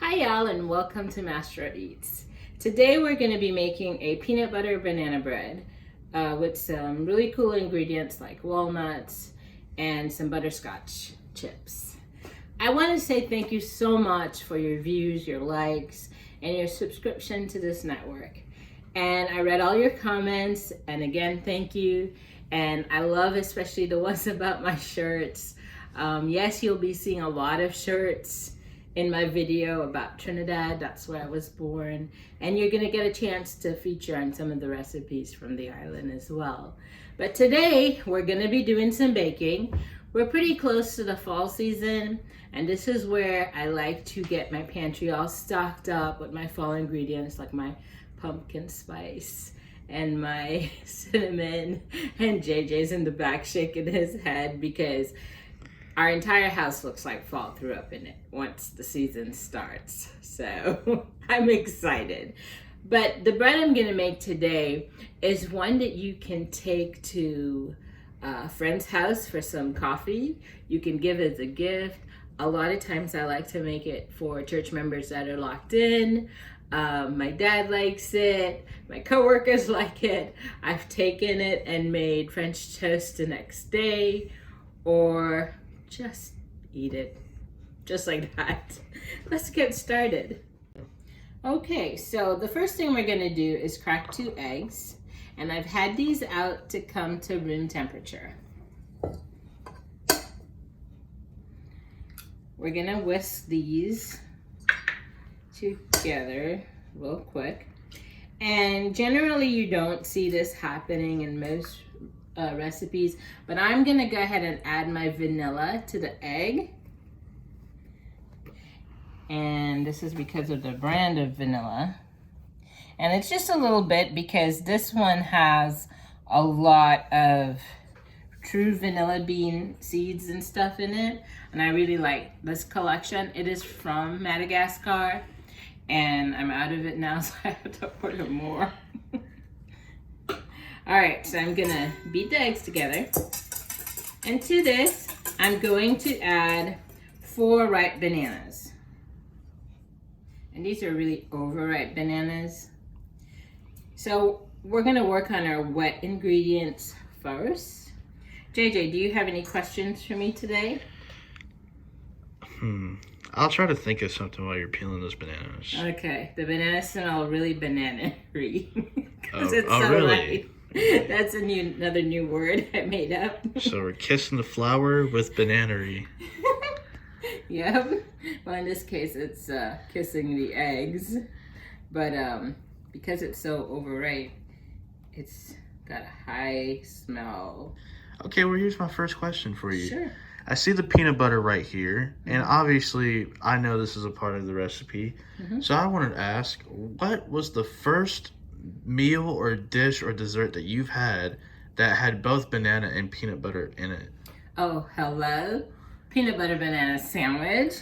Hi y'all and welcome to Master Eats. Today we're going to be making a peanut butter banana bread with some really cool ingredients like walnuts and some butterscotch chips. I want to say thank you so much for your views, your likes, and your subscription to this network. And I read all your comments, and again, thank you. And I love especially the ones about my shirts. Yes, you'll be seeing a lot of shirts in my video about Trinidad. That's where I was born. And you're gonna get a chance to feature on some of the recipes from the island as well. But today, we're gonna be doing some baking. We're pretty close to the fall season, and this is where I like to get my pantry all stocked up with my fall ingredients like my pumpkin spice and my cinnamon, and JJ's in the back shaking his head because our entire house looks like fall threw up in it once the season starts. So I'm excited. But the bread I'm gonna make today is one that you can take to a friend's house for some coffee. You can give as a gift. A lot of times I like to make it for church members that are locked in. My dad likes it. My coworkers like it. I've taken it and made French toast the next day, or just eat it just like that. Let's get started. Okay, so the first thing we're gonna do is crack 2 eggs, and I've had these out to come to room temperature. We're gonna whisk these together real quick. And generally you don't see this happening in most recipes, but I'm gonna go ahead and add my vanilla to the egg. And this is because of the brand of vanilla. And it's just a little bit because this one has a lot of true vanilla bean seeds and stuff in it. And I really like this collection. It is from Madagascar, and I'm out of it now, so I have to order more. All right, so I'm gonna beat the eggs together. And to this, I'm going to add 4 ripe bananas. And these are really overripe bananas. So we're gonna work on our wet ingredients first. JJ, do you have any questions for me today? I'll try to think of something while you're peeling those bananas. Okay, the bananas smell really banana-y. Oh, really? Light. That's another new word I made up. So we're kissing the flour with bananery. Yep. Well, in this case, it's kissing the eggs. But because it's so overripe, it's got a high smell. Okay, well, here's my first question for you. Sure. I see the peanut butter right here, and obviously I know this is a part of the recipe. So I wanted to ask, what was the first meal or dish or dessert that you've had that had both banana and peanut butter in it? Oh, hello. Peanut butter banana sandwich.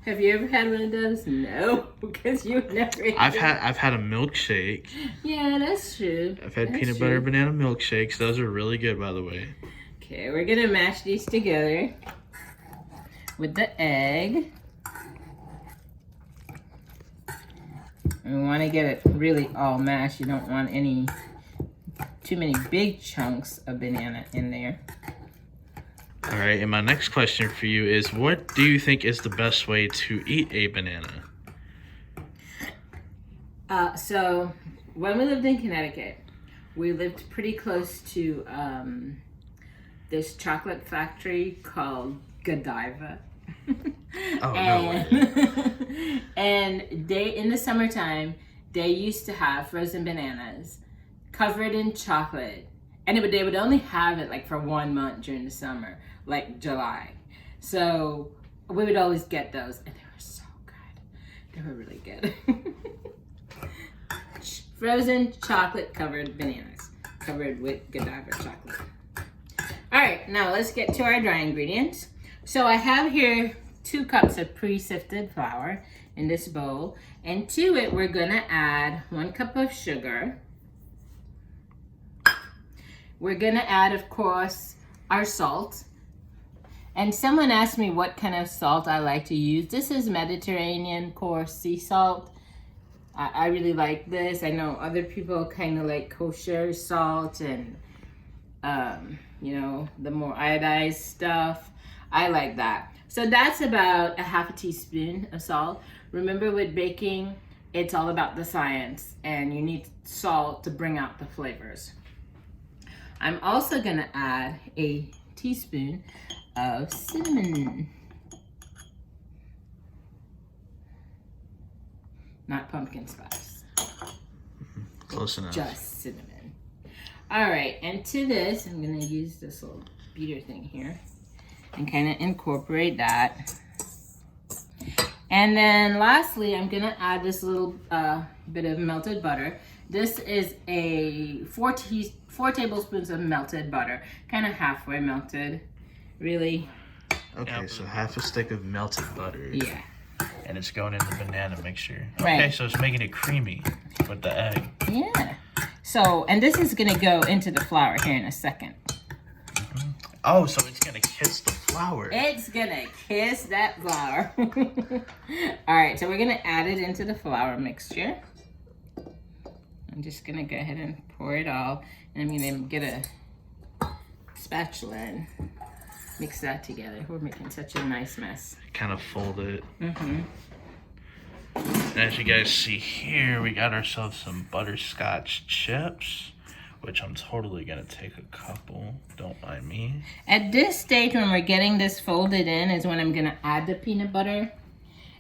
Have you ever had one of those? No, because you've never I've had a milkshake. Yeah, that's true. I've had peanut butter banana milkshakes. Those are really good, by the way. Okay, we're gonna mash these together with the egg. We want to get it really all mashed. You don't want too many big chunks of banana in there. All right, and my next question for you is, what do you think is the best way to eat a banana? So when we lived in Connecticut, we lived pretty close to this chocolate factory called Godiva. Oh, no way. And in the summertime, they used to have frozen bananas covered in chocolate. And they would only have it like for 1 month during the summer, like July. So we would always get those, and they were so good. They were really good. Frozen chocolate covered bananas, covered with Godiva chocolate. All right, now let's get to our dry ingredients. So I have here 2 cups of pre-sifted flour in this bowl, and to it we're gonna add 1 cup of sugar. We're gonna add, of course, our salt. And someone asked me what kind of salt I like to use. This is Mediterranean coarse sea salt. I really like this. I know other people kind of like kosher salt and, you know, the more iodized stuff. I like that. So that's about a half a teaspoon of salt. Remember with baking, it's all about the science and you need salt to bring out the flavors. I'm also gonna add a teaspoon of cinnamon. Not pumpkin spice. Close enough. Just cinnamon. All right, and to this, I'm gonna use this little beater thing here and kind of incorporate that. And then lastly, I'm gonna add this little bit of melted butter. This is a 4 tablespoons of melted butter, kind of halfway melted, really. Okay, so half a stick of melted butter. Yeah. And it's going in the banana mixture. Right. Okay, so it's making it creamy with the egg. Yeah. So, and this is gonna go into the flour here in a second. Oh, so it's gonna kiss the flour. It's gonna kiss that flour. All right, so we're gonna add it into the flour mixture. I'm just gonna go ahead and pour it all. And I'm gonna get a spatula and mix that together. We're making such a nice mess. Kind of fold it. Mm-hmm. And as you guys see here, we got ourselves some butterscotch chips, which I'm totally gonna take a couple. Don't mind me. At this stage, when we're getting this folded in, is when I'm gonna add the peanut butter.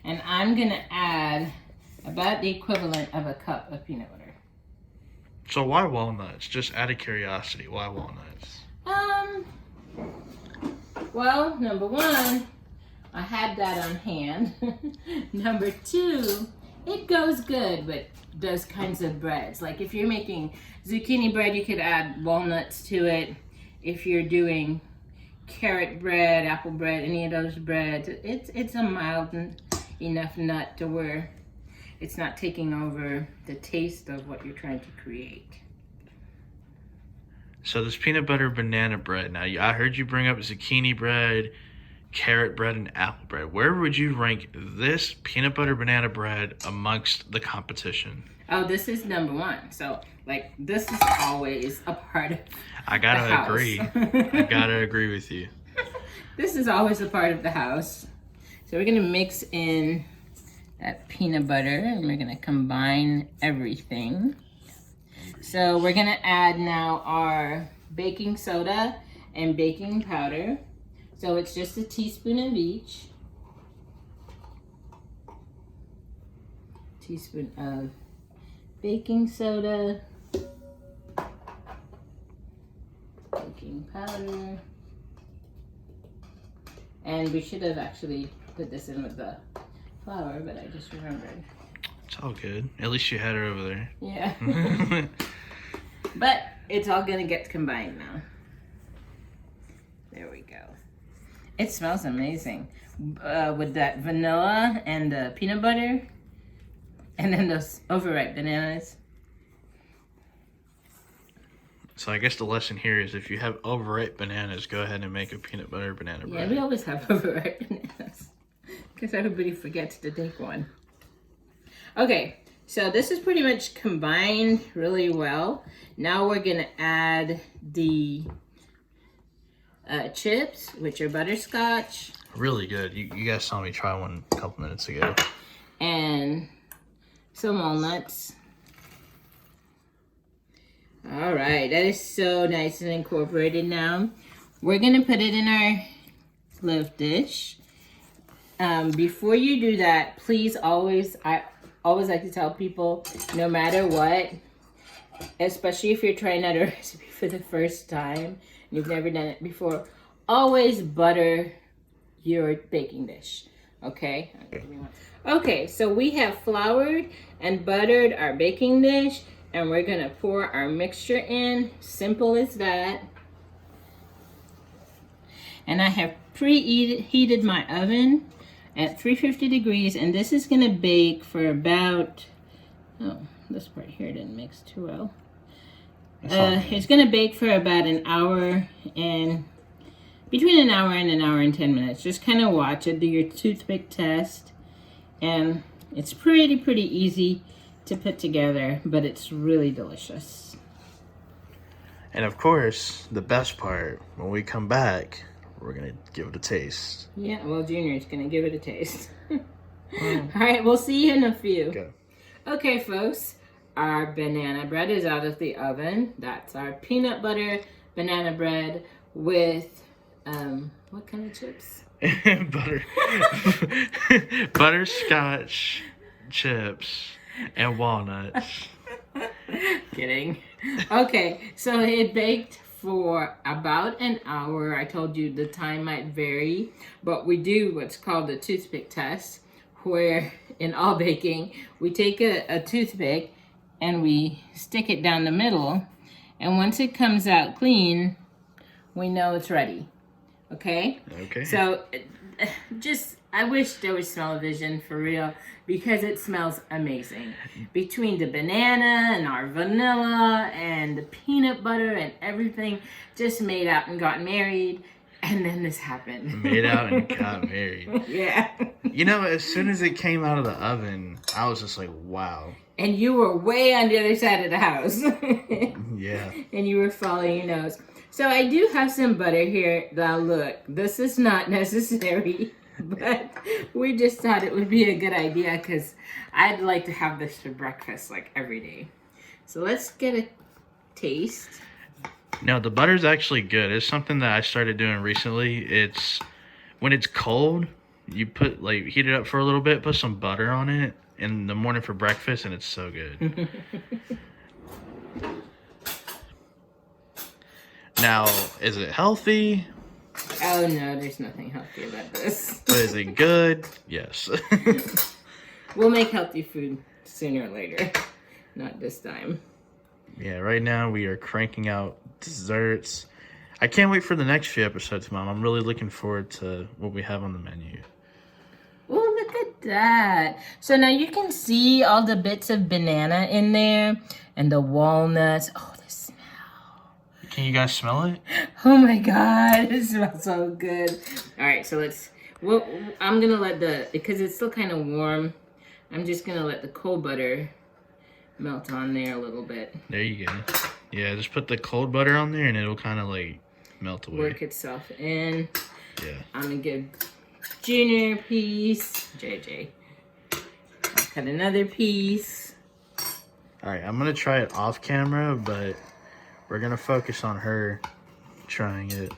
And I'm gonna add about the equivalent of a cup of peanut butter. So why walnuts? Just out of curiosity, why walnuts? Well, number one, I had that on hand. Number two, it goes good with those kinds of breads. Like if you're making zucchini bread, you could add walnuts to it. If you're doing carrot bread, apple bread, any of those breads, it's a mild enough nut to where it's not taking over the taste of what you're trying to create. So this peanut butter banana bread, now I heard you bring up zucchini bread, carrot bread, and apple bread. Where would you rank this peanut butter banana bread amongst the competition? Oh, this is number one. So, like, this is always a part of I gotta the house. agree. I gotta agree with you. This is always a part of the house. So we're gonna mix in that peanut butter and we're gonna combine everything. So we're gonna add now our baking soda and baking powder. So it's just a teaspoon of each. Teaspoon of baking soda, baking powder, and we should have actually put this in with the flour, but I just remembered. It's all good. At least you had her over there. Yeah. But it's all gonna get combined now. There we go. It smells amazing. With that vanilla and the peanut butter, and then those overripe bananas. So I guess the lesson here is if you have overripe bananas, go ahead and make a peanut butter banana bread. Yeah, we always have overripe bananas because everybody forgets to take one. Okay, so this is pretty much combined really well. Now we're gonna add the chips, which are butterscotch. Really good. You guys saw me try one a couple minutes ago. And some walnuts. All right, that is so nice and incorporated now. We're gonna put it in our loaf dish. Before you do that, please I always like to tell people, no matter what, especially if you're trying out a recipe for the first time, and you've never done it before, always butter your baking dish, okay? Okay, so we have floured and buttered our baking dish, and we're gonna pour our mixture in, simple as that. And I have preheated my oven at 350 degrees, and this is gonna bake for about, oh, this part here didn't mix too well. It's gonna bake for about an hour and between an hour and 10 minutes. Just kind of watch it, do your toothpick test, and it's pretty easy to put together, but it's really delicious. And of course, the best part, when we come back, we're gonna give it a taste. Yeah, well, Junior's gonna give it a taste. All right, we'll see you in a few. Okay. Okay, folks, our banana bread is out of the oven. That's our peanut butter banana bread with, what kind of chips? Butterscotch chips and walnuts. Kidding. Okay, so it baked for about an hour. I told you the time might vary, but we do what's called the toothpick test, where in all baking, we take a toothpick and we stick it down the middle, and once it comes out clean, we know it's ready. Okay? Okay. So, I wish there was smell-o-vision for real, because it smells amazing. Between the banana and our vanilla and the peanut butter and everything, just made out and got married, and then this happened. Made out and got married. Yeah. You know, as soon as it came out of the oven, I was just like, wow. And you were way on the other side of the house. Yeah. And you were following your nose. So I do have some butter here. Now look, this is not necessary, but we just thought it would be a good idea because I'd like to have this for breakfast like every day. So let's get a taste. No, the butter's actually good. It's something that I started doing recently. It's when it's cold, you put heat it up for a little bit, put some butter on it in the morning for breakfast, and it's so good. Now, is it healthy? Oh no, there's nothing healthy about this. But is it good? Yes. We'll make healthy food sooner or later. Not this time. Yeah, right now we are cranking out desserts. I can't wait for the next few episodes, Mom. I'm really looking forward to what we have on the menu. Oh, look at that. So now you can see all the bits of banana in there and the walnuts. Oh, the smell. Can you guys smell it? Oh my God, it smells so good. All right, so I'm going to let because it's still kind of warm, I'm just going to let the cold butter melt on there a little bit. There you go. Yeah, just put the cold butter on there and it'll kind of melt away. Work itself in. Yeah. I'm going to give Junior a piece. JJ. I'll cut another piece. All right, I'm going to try it off camera, but we're going to focus on her trying it.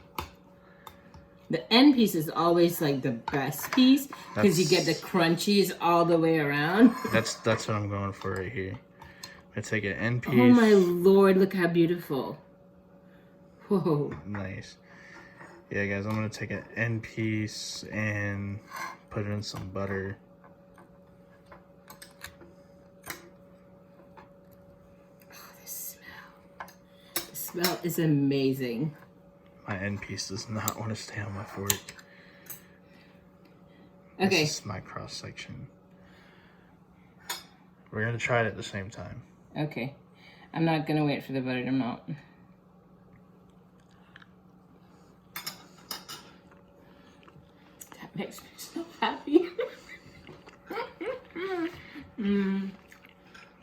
The end piece is always the best piece because you get the crunchies all the way around. That's what I'm going for right here. I'm going to take an end piece. Oh my Lord, look how beautiful. Whoa. Nice. Yeah, guys, I'm going to take an end piece and put it in some butter. Oh, the smell. The smell is amazing. My end piece does not want to stay on my fork. Okay. This is my cross section. We're going to try it at the same time. Okay. I'm not going to wait for the butter to melt. That makes me so happy.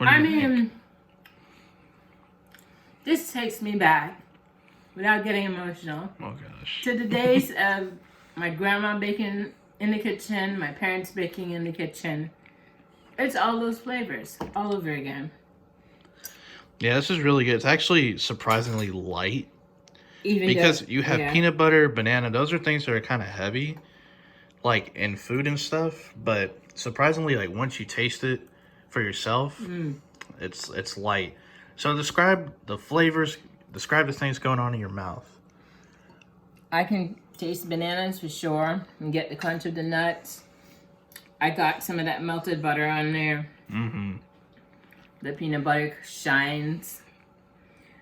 I mean, this takes me back, without getting emotional, Oh gosh. to the days of my grandma baking in the kitchen, my parents baking in the kitchen. It's all those flavors all over again. Yeah, this is really good. It's actually surprisingly light Even because though, you have yeah. peanut butter, banana. Those are things that are kind of heavy, in food and stuff. But surprisingly, once you taste it for yourself, it's light. So describe the flavors. Describe the things going on in your mouth. I can taste bananas for sure and get the crunch of the nuts. I got some of that melted butter on there. Mm-hmm. The peanut butter shines.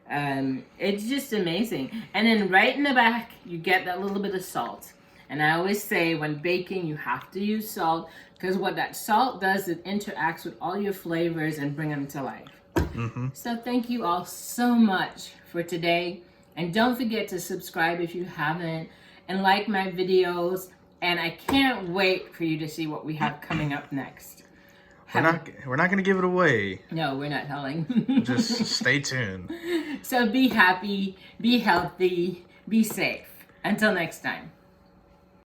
It's just amazing. And then right in the back, you get that little bit of salt. And I always say when baking, you have to use salt because what that salt does, it interacts with all your flavors and bring them to life. Mm-hmm. So thank you all so much for today. And don't forget to subscribe if you haven't. and like my videos. And I can't wait for you to see what we have coming up next. We're not going to give it away. No, we're not telling. Just stay tuned. So be happy, be healthy, be safe. Until next time.